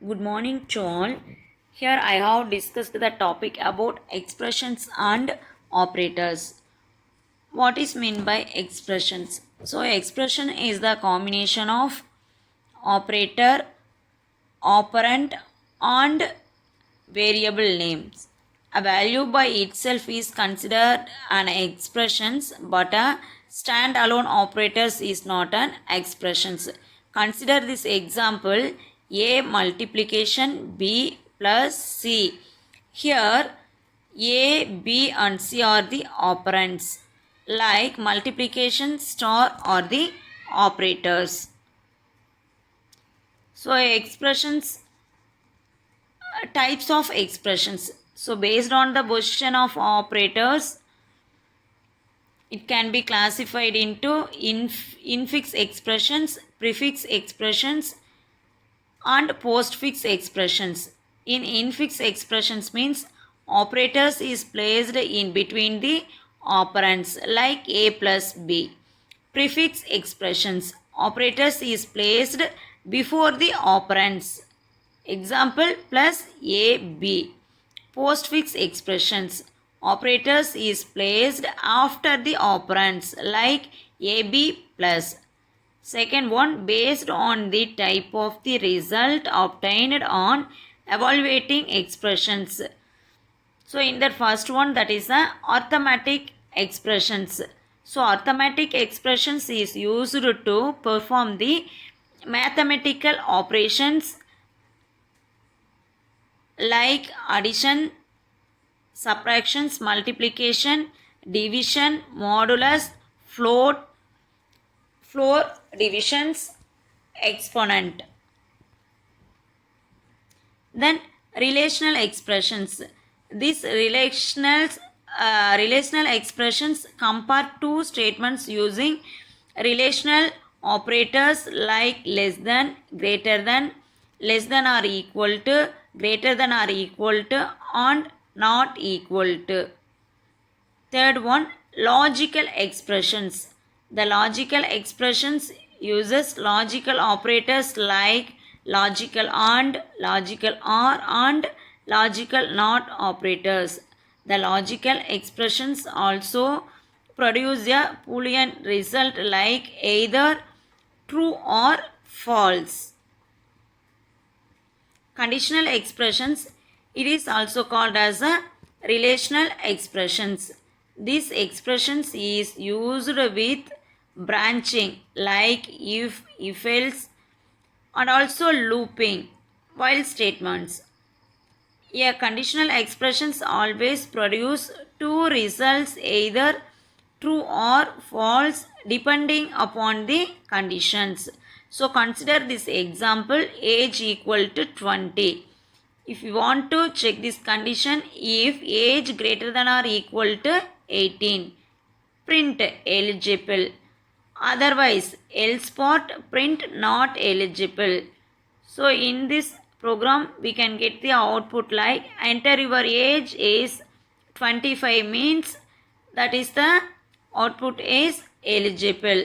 Good morning to all. Here I have discussed the topic about expressions and operators. What is meant by expressions? So expression is the combination of operator, operand and variable names. A value by itself is considered an expression, but a standalone operator is not an expression. Consider this example: A multiplication B plus C. Here A, B and C are the operands, like multiplication star are the operators. So expressions, types of expressions. So based on the position of operators, it can be classified into infix expressions, prefix expressions and postfix expressions. In infix expressions means operators is placed in between the operands like A plus B. Prefix expressions, operators is placed before the operands. Example plus AB. Postfix expressions, operators is placed after the operands like AB plus. Second one, based on the type of the result obtained on evaluating expressions. So in the first one, that is the arithmetic expressions. So arithmetic expressions is used to perform the mathematical operations like addition, subtractions, multiplication, division, modulus, floor divisions, exponent. Then relational expressions. These relational expressions compare two statements using relational operators like less than, greater than, less than or equal to, greater than or equal to and not equal to. Third one, logical expressions. The logical expressions uses logical operators like logical and, logical or and logical not operators. The logical expressions also produce a Boolean result like either true or false. Conditional expressions, it is also called as a relational expressions. This expressions is used with branching like if else and also looping while statements. A conditional expressions always produce two results, either true or false, depending upon the conditions. So consider this example, age equal to 20. If you want to check this condition, if age greater than or equal to 18, print eligible. Otherwise, else part print not eligible. So in this program, we can get the output like enter your age is 25 means that is the output is eligible.